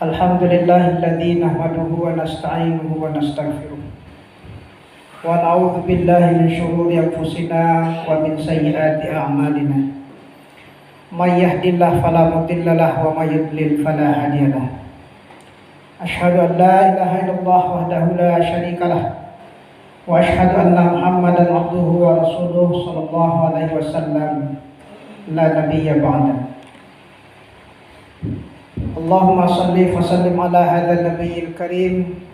Alhamdulillahilladzi nahmaduhu wa nasta'inuhu wa nastaghfiruh wa na'udzu billahi min syururi anfusina wa min sayyiati a'malina. May yahdihillahu fala mudilla lahu wa may yudlil fala hadiya lahu. Asyhadu an la ilaha illallah wahdahu la syarika lah wa asyhadu anna Muhammadan abduhu wa rasuluhu sallallahu alaihi wasallam la nabiyya ba'da. Allahumma salli wa sallim ala hadzal nabiyil karim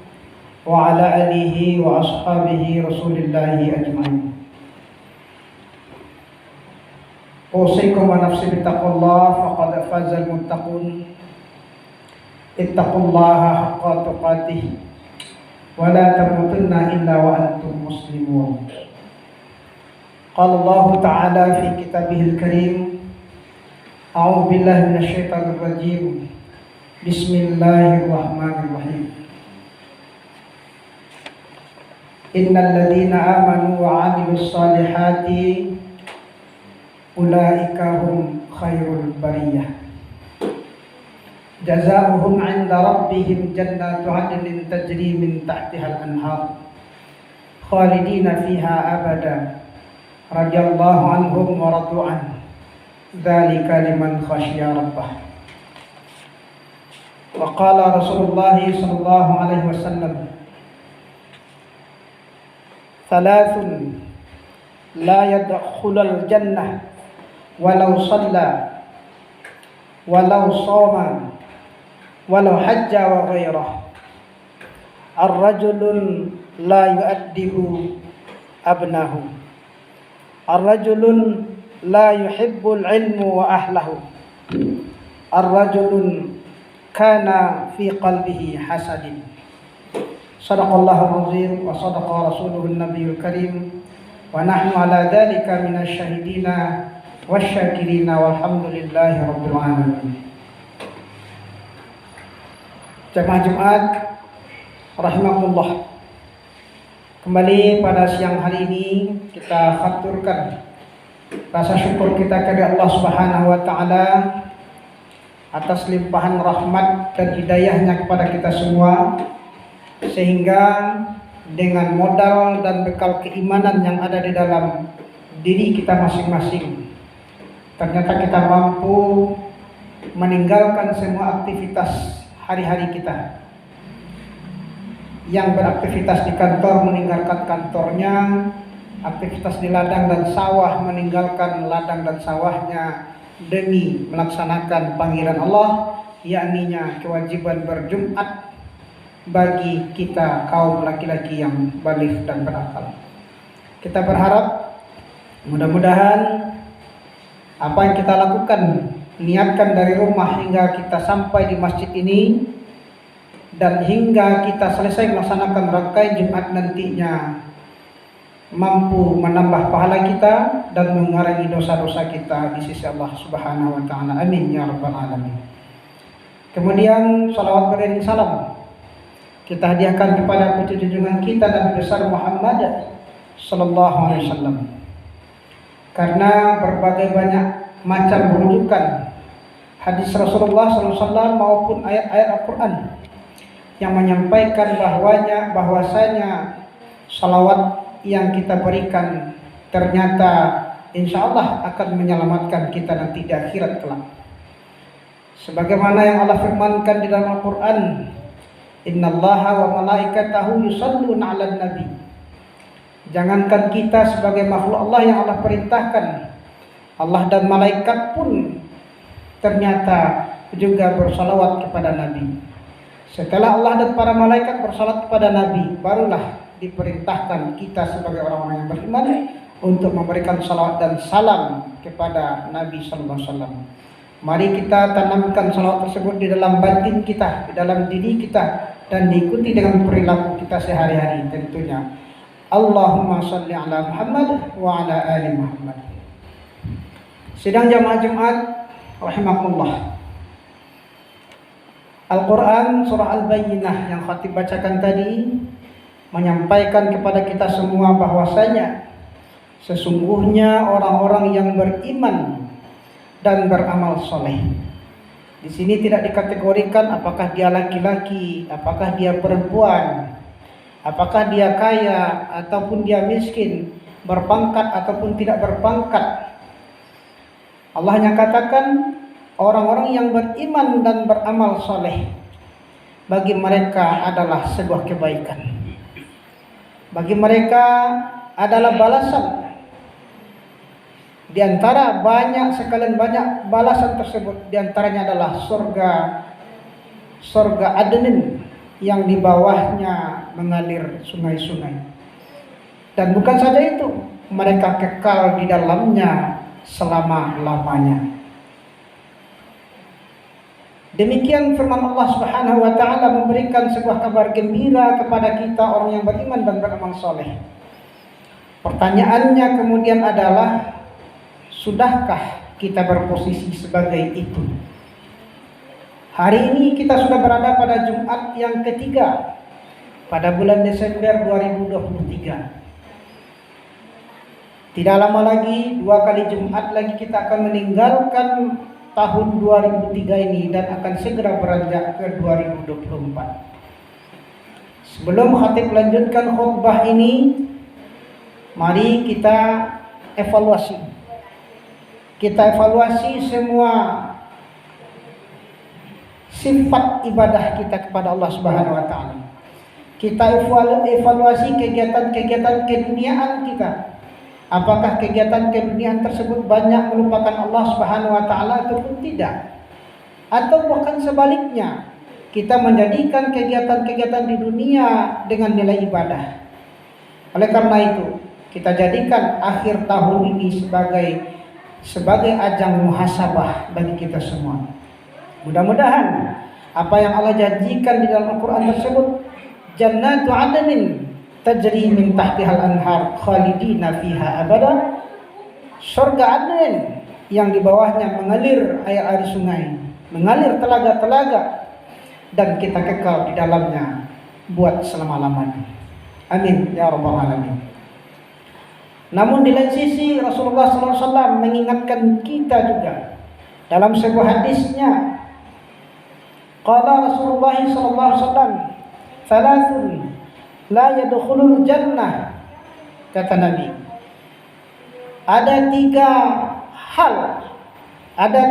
wa ala alihi wa ashabihi rasulillahi ajmain. Usikum wa nafsi bittaqullah faqad fazal muttaqun. Ittaqullaha haqqa tuqatih wa la tamutunna illa wa antum muslimun. Qala Allah ta'ala fi kitabihil karim, a'udzu billahi minasyaitonir rajim. Bismillahirrahmanirrahim. Innal ladzina amanu wa 'amilus solihati ulaika hum khairul bariyah. Jazaohum 'inda rabbihim jannatu 'adnin tajri min tahtihal anhar khalidina fiha abada radhiyallahu anhum wa radu an. Dzalika liman khasyiya rabbah. Wa qala Rasulullah sallallahu alaihi wasallam, thalathun la yadkhulul jannah walau shalla walau shoma walau hajja wa ghairah. Ar-rajulun la yu'addibu abnahu, ar-rajulun la yuhibbul ilmu wa ahlahu, ar-rajulun kana fi qalbihi hasadin. Shadaqallahu azim wa shadaqa rasuluhun nabiyul karim wa nahnu ala dhalika minasy syahidina wasyakirina walhamdulillahi rabbil alamin. Jamaah Jumat rahimakumullah, kembali pada siang hari ini kita haturkan rasa syukur kita kepada Allah Subhanahu wa taala atas limpahan rahmat dan hidayahnya kepada kita semua, sehingga dengan modal dan bekal keimanan yang ada di dalam diri kita masing-masing, ternyata kita mampu meninggalkan semua aktivitas hari-hari kita. Yang beraktivitas di kantor meninggalkan kantornya, aktivitas di ladang dan sawah meninggalkan ladang dan sawahnya, demi melaksanakan panggilan Allah, yakninya kewajiban berjumat bagi kita kaum laki-laki yang baligh dan berakal. Kita berharap mudah-mudahan apa yang kita lakukan, niatkan dari rumah hingga kita sampai di masjid ini dan hingga kita selesai melaksanakan rangkaian Jumat nantinya, mampu menambah pahala kita dan mengurangi dosa-dosa kita di sisi Allah Subhanahu wa taala. Amin ya rabbal alamin. Kemudian salawat beriring salam kita hadiahkan kepada putra junjungan kita dan besar Muhammad sallallahu alaihi wasallam. Karena berbagai banyak macam rujukan hadis Rasulullah sallallahu alaihi wasallam maupun ayat-ayat Al-Qur'an yang menyampaikan bahwasanya salawat yang kita berikan ternyata insya Allah akan menyelamatkan kita nanti di akhirat kelak. Sebagaimana yang Allah firmankan di dalam Al-Quran, innallaha wa malaikatahu yusalluna 'alan nabi. Jangankan kita sebagai makhluk Allah yang Allah perintahkan, Allah dan malaikat pun ternyata juga bersalawat kepada Nabi. Setelah Allah dan para malaikat bersalawat kepada Nabi, barulah diperintahkan kita sebagai orang-orang yang beriman untuk memberikan salawat dan salam kepada Nabi sallallahu alaihi wasallam. Mari kita tanamkan salawat tersebut di dalam batin kita, di dalam diri kita, dan diikuti dengan perilaku kita sehari-hari tentunya. Allahumma salli ala Muhammad wa ala ali Muhammad. Sidang jamaah Jumat rahimakumullah. Al-Quran surah Al-Bayyinah yang khatib bacakan tadi menyampaikan kepada kita semua bahwasanya sesungguhnya orang-orang yang beriman dan beramal soleh. Di sini tidak dikategorikan apakah dia laki-laki, apakah dia perempuan, apakah dia kaya ataupun dia miskin, berpangkat ataupun tidak berpangkat. Allah hanya katakan orang-orang yang beriman dan beramal soleh, bagi mereka adalah sebuah kebaikan. Bagi mereka adalah balasan. Di antara banyak balasan tersebut, di antaranya adalah surga Adenin yang di bawahnya mengalir sungai-sungai. Dan bukan saja itu, mereka kekal di dalamnya selama-lamanya. Demikian firman Allah Subhanahu wa taala memberikan sebuah kabar gembira kepada kita orang yang beriman dan beramal soleh. Pertanyaannya kemudian adalah, sudahkah kita berposisi sebagai itu? Hari ini kita sudah berada pada Jumat yang ketiga pada bulan Desember 2023. Tidak lama lagi, 2 kali Jumat lagi kita akan meninggalkan tahun 2003 ini dan akan segera beranjak ke 2024. Sebelum khatib melanjutkan khutbah ini, mari kita evaluasi. Kita evaluasi semua sifat ibadah kita kepada Allah Subhanahu wa taala. Kita evaluasi kegiatan-kegiatan keduniaan kita. Apakah kegiatan keduniaan tersebut banyak melupakan Allah Subhanahu wa taala ataupun tidak? Atau bahkan sebaliknya, kita menjadikan kegiatan-kegiatan di dunia dengan nilai ibadah. Oleh karena itu, kita jadikan akhir tahun ini sebagai ajang muhasabah bagi kita semua. Mudah-mudahan apa yang Allah janjikan di dalam Al-Quran tersebut, Jannatu Adnin tajri min tahtihal anhar khalidina fiha abada, surga Aden yang di bawahnya mengalir air-air sungai, mengalir telaga-telaga, dan kita kekal di dalamnya buat selama-lamanya. Amin ya rabbal alamin. Namun di lain sisi Rasulullah SAW mengingatkan kita juga dalam sebuah hadisnya. Qala Rasulullah SAW, "Thalathun la yadkhulul jannah," kata Nabi. Ada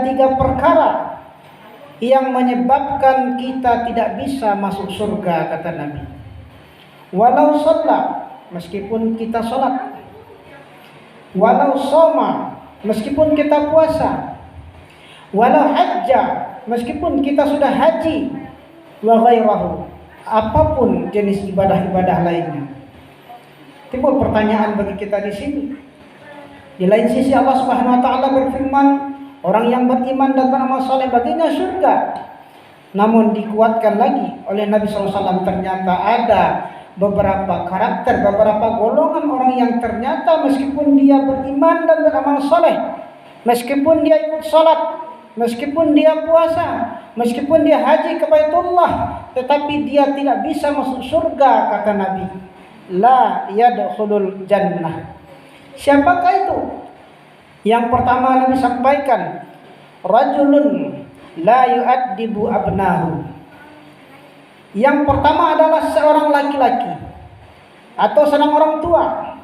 3 perkara yang menyebabkan kita tidak bisa masuk surga, kata Nabi. Walau sholat, meskipun kita sholat. Walau soma, meskipun kita puasa. Walau hajja, meskipun kita sudah haji. Wa ghairahu, apapun jenis ibadah-ibadah lainnya. Timbul pertanyaan bagi kita di sini. Di lain sisi Allah Subhanahu wa taala berfirman, orang yang beriman dan beramal saleh baginya surga. Namun dikuatkan lagi oleh Nabi SAW, ternyata ada beberapa karakter, beberapa golongan orang yang ternyata meskipun dia beriman dan beramal saleh, meskipun dia ikut salat, meskipun dia puasa, meskipun dia haji ke Baitullah, tetapi dia tidak bisa masuk surga, kata Nabi. La yadkhulul jannah. Siapakah itu? Yang pertama Nabi sampaikan, rajulun la yu'addibu abnahu. Yang pertama adalah seorang laki-laki atau seorang orang tua.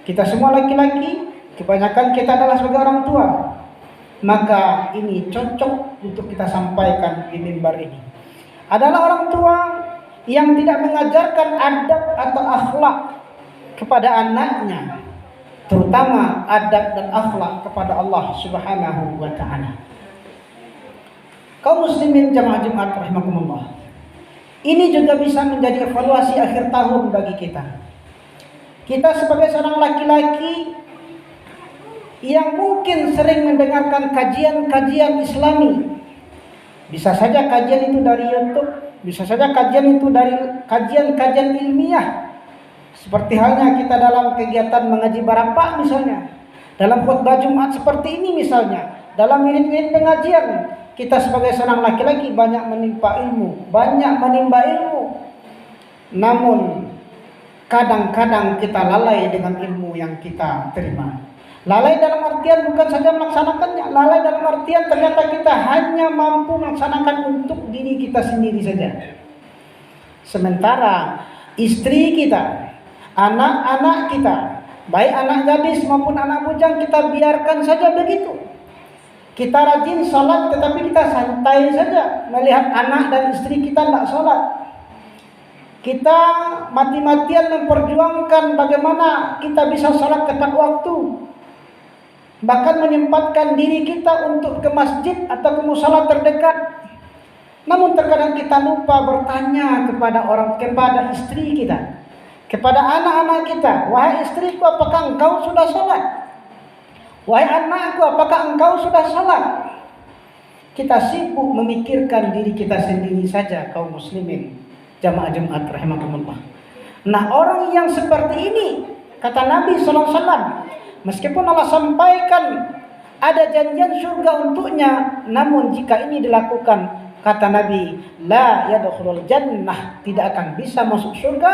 Kita semua laki-laki, kebanyakan kita adalah sebagai orang tua. Maka ini cocok untuk kita sampaikan di mimbar ini. Adalah orang tua yang tidak mengajarkan adab atau akhlak kepada anaknya, terutama adab dan akhlak kepada Allah Subhanahu wa taala. Kaum muslimin jamaah Jumat rahimakumullah. Ini juga bisa menjadi evaluasi akhir tahun bagi kita. Kita sebagai seorang laki-laki yang mungkin sering mendengarkan kajian-kajian Islami, bisa saja kajian itu dari YouTube, bisa saja kajian itu dari kajian-kajian ilmiah, seperti halnya kita dalam kegiatan mengaji barapa misalnya, dalam khutbah Jumat seperti ini misalnya, dalam wirid-wirid pengajian, kita sebagai seorang laki-laki banyak menimba ilmu, namun kadang-kadang kita lalai dengan ilmu yang kita terima. Lalai dalam artian bukan saja melaksanakannya, lalai dalam artian ternyata kita hanya mampu melaksanakan untuk diri kita sendiri saja. Sementara istri kita, anak-anak kita, baik anak gadis maupun anak bujang, kita biarkan saja begitu. Kita rajin sholat tetapi kita santai saja melihat anak dan istri kita tidak sholat. Kita mati-matian memperjuangkan bagaimana kita bisa sholat tepat waktu, bahkan menyempatkan diri kita untuk ke masjid atau ke musala terdekat. Namun terkadang kita lupa bertanya kepada istri kita, kepada anak-anak kita, wahai istriku, apakah engkau sudah sholat? Wahai anakku, apakah engkau sudah sholat? Kita sibuk memikirkan diri kita sendiri saja, kaum muslimin jamaah Jumat rahimakumullah. Nah, orang yang seperti ini, kata Nabi SAW, meskipun Allah sampaikan ada janjian surga untuknya, namun jika ini dilakukan, kata Nabi, la yadkhulul jannah, tidak akan bisa masuk surga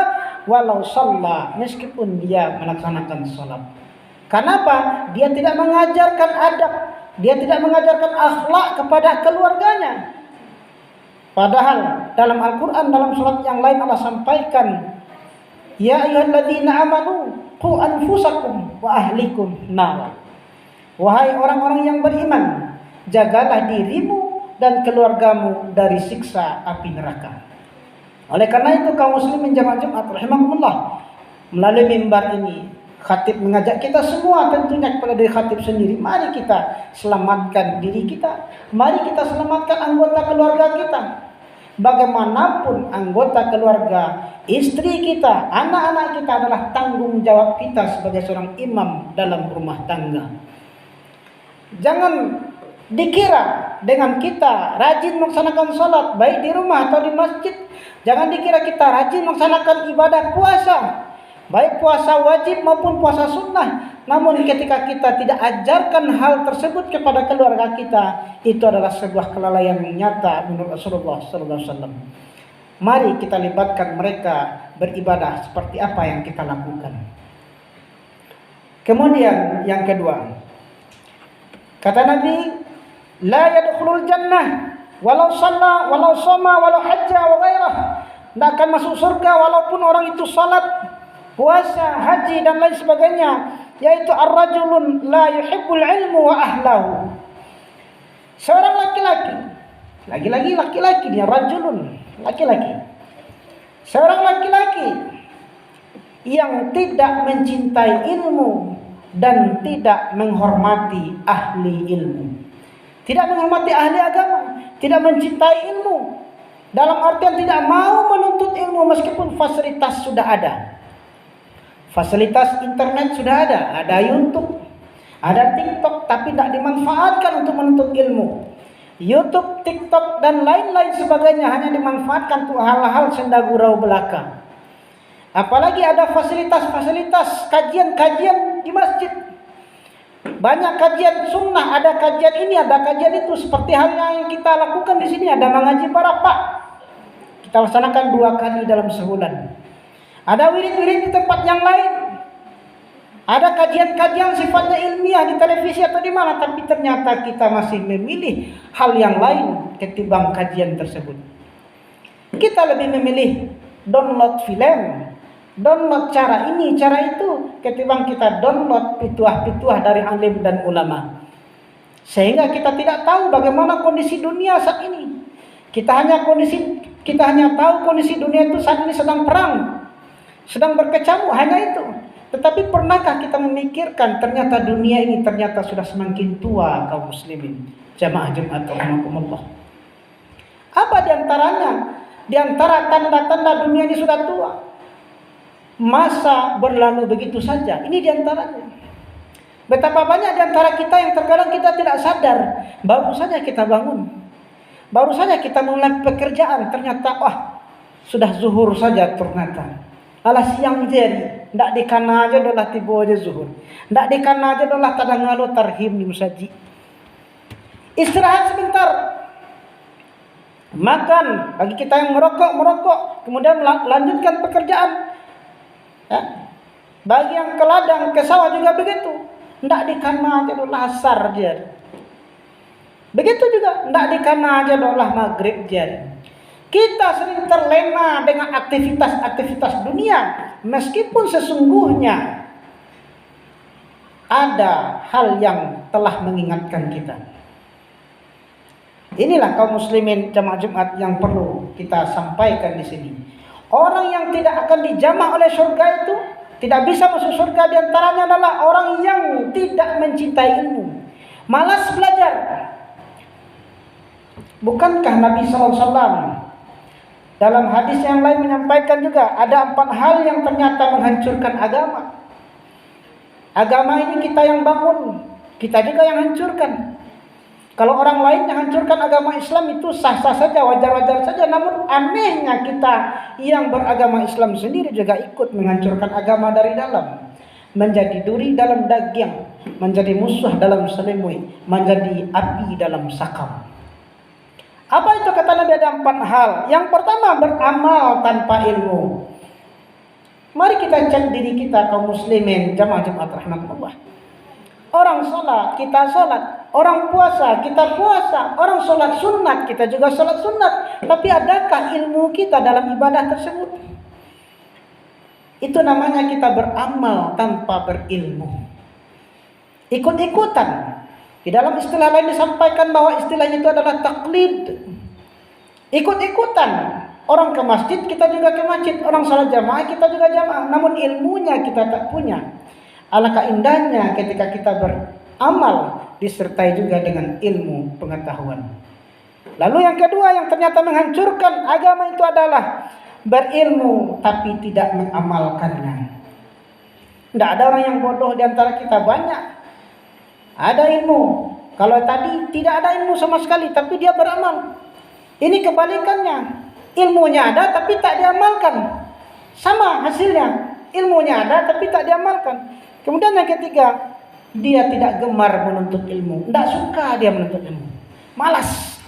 walau shalla, meskipun dia melaksanakan salat. Kenapa? Dia tidak mengajarkan adab, dia tidak mengajarkan akhlak kepada keluarganya. Padahal dalam Al-Quran, dalam surat yang lain Allah sampaikan, ya ayyuhalladzina amanu qu anfusakum wa ahlikum nar. Wahai orang-orang yang beriman, jagalah dirimu dan keluargamu dari siksa api neraka. Oleh karena itu kaum muslimin jamaah Jumat rahimakumullah, melalui mimbar ini khatib mengajak kita semua, tentunya kepada diri khatib sendiri, mari kita selamatkan diri kita, mari kita selamatkan anggota keluarga kita. Bagaimanapun anggota keluarga, istri kita, anak-anak kita adalah tanggung jawab kita sebagai seorang imam dalam rumah tangga. Jangan dikira dengan kita rajin melaksanakan sholat baik di rumah atau di masjid, jangan dikira kita rajin melaksanakan ibadah puasa, baik puasa wajib maupun puasa sunnah, namun ketika kita tidak ajarkan hal tersebut kepada keluarga kita, itu adalah sebuah kelalaian nyata menurut Rasulullah SAW. Mari kita libatkan mereka beribadah seperti apa yang kita lakukan. Kemudian yang kedua, kata Nabi, la yadkhulul jannah walau shalla walau shoma walau hajja wa ghairah. Tidak akan masuk surga walaupun orang itu salat, puasa, haji dan lain sebagainya, yaitu ar-rajulun la yuhibbul ilmu wa ahlahu. Seorang laki-laki, lagi-lagi laki-laki, dia rajulun, laki-laki. Seorang laki-laki yang tidak mencintai ilmu dan tidak menghormati ahli ilmu, tidak menghormati ahli agama, tidak mencintai ilmu, dalam artian tidak mau menuntut ilmu meskipun fasilitas sudah ada. Fasilitas internet sudah ada YouTube, ada TikTok, tapi tidak dimanfaatkan untuk menuntut ilmu. YouTube, TikTok dan lain-lain sebagainya hanya dimanfaatkan untuk hal-hal senda gurau belaka. Apalagi ada fasilitas-fasilitas kajian-kajian di masjid. Banyak kajian sunnah, ada kajian ini, ada kajian itu, seperti halnya yang kita lakukan di sini, ada mengaji barapa. Kita laksanakan 2 kali dalam sebulan. Ada wirid-wirid di tempat yang lain. Ada kajian-kajian sifatnya ilmiah di televisi atau di mana, tapi ternyata kita masih memilih hal yang lain ketimbang kajian tersebut. Kita lebih memilih download film, download cara ini, cara itu, ketimbang kita download pituah-pituah dari alim dan ulama. Sehingga kita tidak tahu bagaimana kondisi dunia saat ini. Kita hanya tahu kondisi dunia itu saat ini sedang perang, sedang berkecamuk, hanya itu. Tetapi pernahkah kita memikirkan ternyata dunia ini ternyata sudah semakin tua, kaum muslimin jamaah Jumat rahimakumullah. Apa diantaranya? Di antara tanda-tanda dunia ini sudah tua, Masa berlalu begitu saja. Ini diantaranya. Betapa banyak diantara kita yang terkadang kita tidak sadar. Baru saja kita bangun, baru saja kita mulai pekerjaan, ternyata sudah zuhur saja ternyata. Alah siang jadi, ndak dikana aja dolah tiba aja zuhur. Ndak dikana aja dolah tadang ngalo tarhim di musaji. Istirahat sebentar. Makan, bagi kita yang merokok, kemudian lanjutkan pekerjaan. Ya. Bagi yang ke ladang, ke sawah juga begitu. Ndak dikana aja dolah asar dia. Begitu juga, ndak dikana aja dolah maghrib dia. Kita sering terlena dengan aktivitas-aktivitas dunia, meskipun sesungguhnya ada hal yang telah mengingatkan kita. Inilah kaum muslimin jamaah Jumat yang perlu kita sampaikan di sini. Orang yang tidak akan dijamah oleh surga itu, tidak bisa masuk surga, diantaranya adalah orang yang tidak mencintai ilmu, malas belajar. Bukankah Nabi SAW dalam hadis yang lain menyampaikan juga ada 4 hal yang ternyata menghancurkan agama. Agama ini kita yang bangun, kita juga yang hancurkan. Kalau orang lain yang hancurkan agama Islam itu sah-sah saja, wajar-wajar saja. Namun anehnya kita yang beragama Islam sendiri juga ikut menghancurkan agama dari dalam. Menjadi duri dalam daging, menjadi musuh dalam selimut, menjadi api dalam sakam. Apa itu kata Nabi? Ada 4 hal. Yang pertama, beramal tanpa ilmu. Mari kita cek diri kita kaum muslimin jamaah Jumat rahmatullah. Orang sholat, kita sholat. Orang puasa, kita puasa. Orang sholat sunat, kita juga sholat sunat. Tapi adakah ilmu kita dalam ibadah tersebut? Itu namanya kita beramal tanpa berilmu. Ikut-ikutan. Di dalam istilah lain disampaikan bahwa istilahnya itu adalah taklid. Ikut-ikutan. Orang ke masjid, kita juga ke masjid. Orang sholat jamaah, kita juga jamaah. Namun ilmunya kita tak punya. Alangkah indahnya ketika kita beramal disertai juga dengan ilmu pengetahuan. Lalu yang kedua yang ternyata menghancurkan agama itu adalah berilmu tapi tidak mengamalkannya. Tidak ada orang yang bodoh di antara kita, banyak. Ada ilmu. Kalau tadi tidak ada ilmu sama sekali tapi dia beramal. Ini kebalikannya. Ilmunya ada tapi tak diamalkan. Sama hasilnya. Ilmunya ada tapi tak diamalkan. Kemudian yang ketiga, dia tidak gemar menuntut ilmu. Tidak suka dia menuntut ilmu. Malas.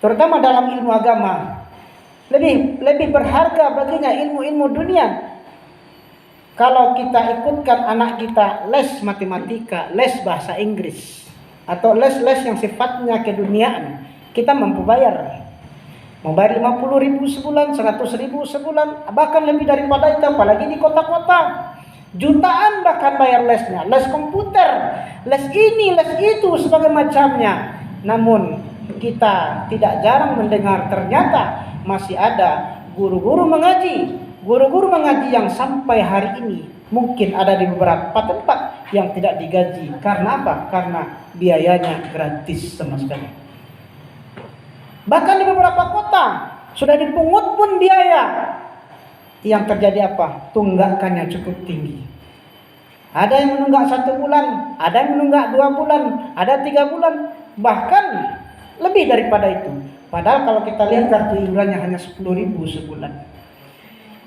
Terutama dalam ilmu agama. Lebih berharga baginya ilmu-ilmu dunia. Kalau kita ikutkan anak kita les matematika, les bahasa Inggris, atau les-les yang sifatnya keduniaan, kita mampu bayar. Membayar 50.000 sebulan, 100.000 sebulan, bahkan lebih daripada itu, apalagi di kota-kota. Jutaan bahkan bayar lesnya, les komputer, les ini, les itu, sebagai macamnya. Namun kita tidak jarang mendengar ternyata masih ada guru-guru mengaji yang sampai hari ini mungkin ada di beberapa tempat yang tidak digaji. Karena apa? Karena biayanya gratis sama sekali. Bahkan di beberapa kota sudah dipungut pun biaya. Yang terjadi apa? Tunggakannya cukup tinggi. Ada yang menunggak 1 bulan, ada yang menunggak 2 bulan, ada 3 bulan, bahkan lebih daripada itu. Padahal kalau kita lihat kartu iurannya hanya 10.000 sebulan.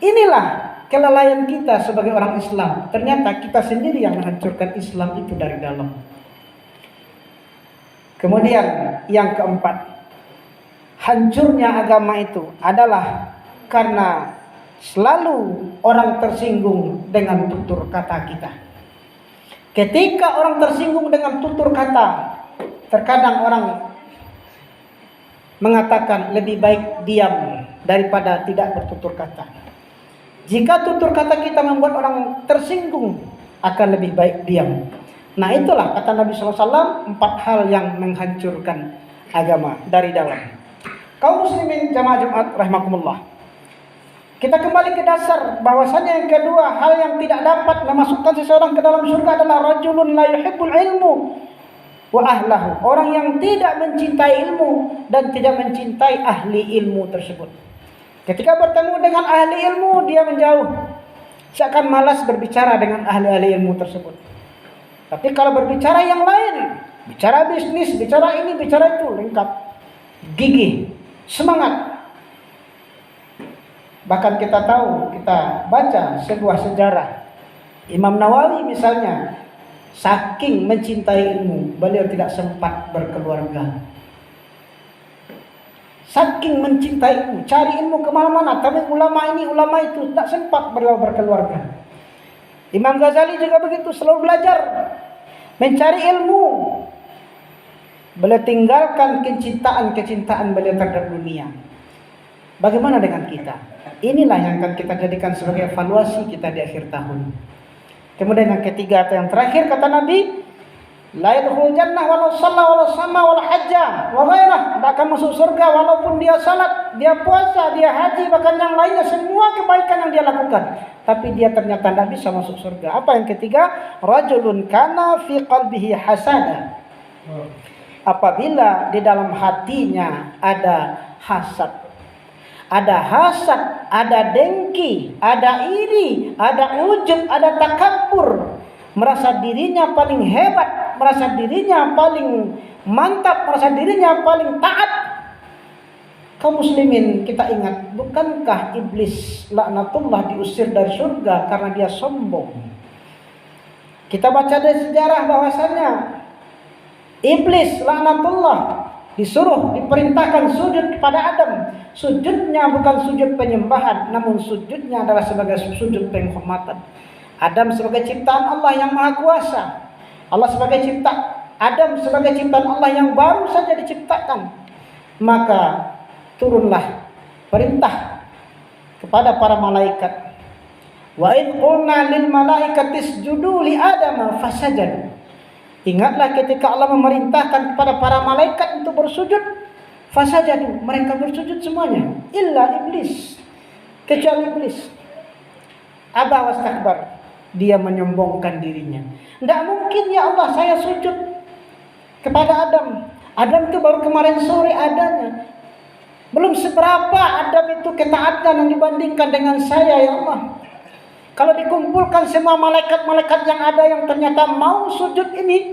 Inilah kelalaian kita sebagai orang Islam. Ternyata kita sendiri yang menghancurkan Islam itu dari dalam. Kemudian yang keempat, hancurnya agama itu adalah karena selalu orang tersinggung dengan tutur kata kita. Ketika orang tersinggung dengan tutur kata, terkadang orang mengatakan lebih baik diam daripada tidak bertutur kata. Jika tutur kata kita membuat orang tersinggung, akan lebih baik diam. Nah itulah kata Nabi SAW, 4 hal yang menghancurkan agama dari dalam. Kaum muslimin jamaah Jumat rahimakumullah. Kita kembali ke dasar bahwasanya yang kedua hal yang tidak dapat memasukkan seseorang ke dalam surga adalah rajulun la yuhibbul ilmu wa ahlahu. Orang yang tidak mencintai ilmu dan tidak mencintai ahli ilmu tersebut. Ketika bertemu dengan ahli ilmu dia menjauh. seakan malas berbicara dengan ahli-ahli ilmu tersebut. Tapi kalau berbicara yang lain, bicara bisnis, bicara ini, bicara itu, lengkap, gigih, semangat. Bahkan kita tahu, kita baca sebuah sejarah Imam Nawawi misalnya, saking mencintai ilmu, beliau tidak sempat berkeluarga. Saking mencintai ilmu, cari ilmu kemana-mana, tapi ulama ini, ulama itu, tidak sempat beliau berkeluarga. Imam Ghazali juga begitu, selalu belajar, mencari ilmu. Beliau tinggalkan kecintaan beliau terhadap dunia. Bagaimana dengan kita? Inilah yang akan kita jadikan sebagai evaluasi kita di akhir tahun. Kemudian yang ketiga atau yang terakhir kata Nabi, la yadkhulul jannah walau shalla walau sama walau hajja wa ghairah. Tidak akan masuk surga walaupun dia salat, dia puasa, dia haji, bahkan yang lainnya, semua kebaikan yang dia lakukan, tapi dia ternyata tidak bisa masuk surga. Apa yang ketiga? Rajulun kana fi qalbihi hasada. Apabila di dalam hatinya ada hasad, ada dengki, ada iri, ada ujub, ada takabur, merasa dirinya paling hebat, merasa dirinya paling mantap, merasa dirinya paling taat. Kaum muslimin, kita ingat, bukankah iblis laknatullah diusir dari surga karena dia sombong? Kita baca dari sejarah bahwasanya iblis laknatullah diperintahkan sujud kepada Adam. Sujudnya bukan sujud penyembahan, namun sujudnya adalah sebagai sujud penghormatan. Adam sebagai ciptaan Allah yang maha kuasa, Adam sebagai ciptaan Allah yang baru saja diciptakan. Maka turunlah perintah kepada para malaikat. Wa id qulna lil malaikati isjudu li Adama fasajadu. Ingatlah ketika Allah memerintahkan kepada para malaikat untuk bersujud, fasajadu, mereka bersujud semuanya, illa iblis, kecuali iblis. Aba wastakbar, dia menyombongkan dirinya. Tidak mungkin ya Allah saya sujud kepada Adam. Adam itu baru kemarin sore adanya. Belum seberapa Adam itu ketaatan yang dibandingkan dengan saya ya Allah. Kalau dikumpulkan semua malaikat-malaikat yang ada yang ternyata mau sujud ini,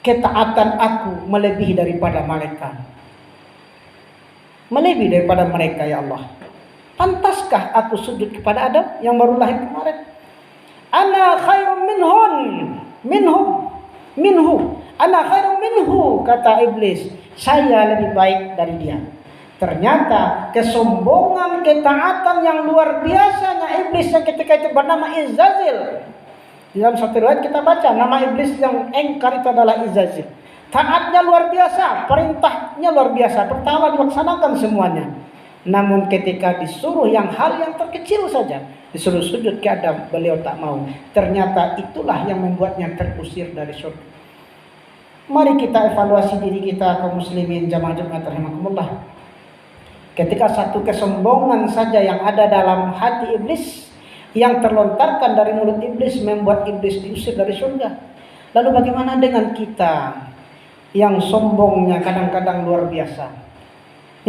ketaatan aku melebihi daripada malaikat. Melebihi daripada mereka ya Allah. Pantaskah aku sujud kepada Adam yang baru lahir kemarin? Ana khairum minhu. Ana khairum minhu, kata iblis. Saya lebih baik dari dia. Ternyata kesombongan, ketaatan yang luar biasanya iblis yang ketika itu bernama Izzazil. Di dalam satu riwayat kita baca nama iblis yang engkar itu adalah Izzazil. Taatnya luar biasa, perintahnya luar biasa, pertama dilaksanakan semuanya. Namun ketika disuruh hal yang terkecil saja, disuruh sujud ke Adam, beliau tak mau. Ternyata itulah yang membuatnya terusir dari surga. Mari kita evaluasi diri kita kaum muslimin jamaah Jumat rahimakumullah. Ketika satu kesombongan saja yang ada dalam hati iblis, yang terlontarkan dari mulut iblis, membuat iblis diusir dari surga. Lalu bagaimana dengan kita yang sombongnya kadang-kadang luar biasa,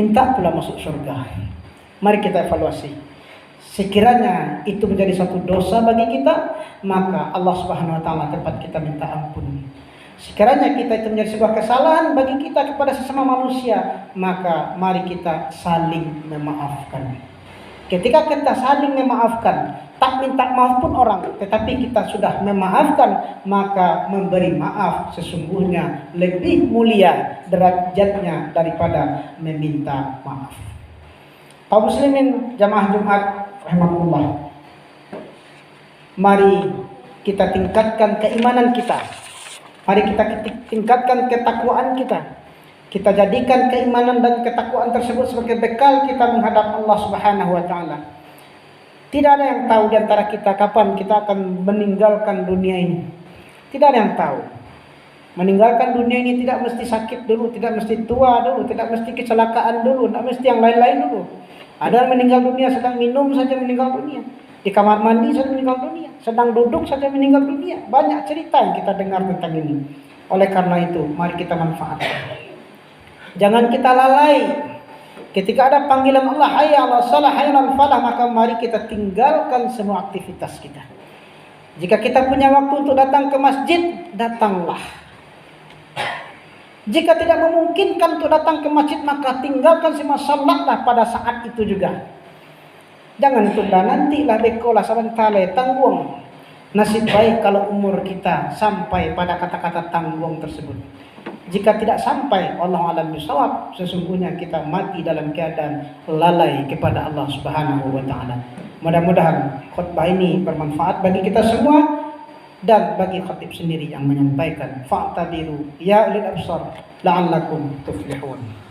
minta pula masuk surga? Mari kita evaluasi. Sekiranya itu menjadi satu dosa bagi kita, maka Allah Subhanahu wa taala tempat kita minta ampun. Sekiranya kita itu menjadi sebuah kesalahan bagi kita kepada sesama manusia, maka mari kita saling memaafkan. Ketika kita saling memaafkan, tak minta maaf pun orang, tetapi kita sudah memaafkan, maka memberi maaf sesungguhnya lebih mulia derajatnya daripada meminta maaf. Kaum muslimin jamaah Jumat rahimakumullah, mari kita tingkatkan keimanan kita. Mari kita tingkatkan ketakwaan kita. Kita jadikan keimanan dan ketakwaan tersebut sebagai bekal kita menghadap Allah Subhanahu wa taala. Tidak ada yang tahu di antara kita kapan kita akan meninggalkan dunia ini. Tidak ada yang tahu. Meninggalkan dunia ini tidak mesti sakit dulu, tidak mesti tua dulu, tidak mesti kecelakaan dulu, tidak mesti yang lain-lain dulu. Ada yang meninggal dunia sedang minum saja meninggal dunia. Di kamar mandi saja meninggal dunia, sedang duduk saja meninggal dunia. Banyak cerita yang kita dengar tentang ini. Oleh karena itu, mari kita manfaatkan. Jangan kita lalai Ketika ada panggilan Allah, hayya 'alas shalah, hayya 'alal falah, maka mari kita tinggalkan semua aktivitas kita. Jika kita punya waktu untuk datang ke masjid, datanglah. Jika tidak memungkinkan untuk datang ke masjid, maka tinggalkan semua, salatlah pada saat itu juga. Jangan tunda, nantilah, bekolah, sabantale, tanggung. Nasib baik kalau umur kita sampai pada kata-kata tanggung tersebut. Jika tidak sampai, wallahu a'lam bishawab, sesungguhnya kita mati dalam keadaan lalai kepada Allah Subhanahu wa taala. Mudah-mudahan khutbah ini bermanfaat bagi kita semua dan bagi khatib sendiri yang menyampaikan. Fa'tabiru ya ulil absar la'allakum tuflihun.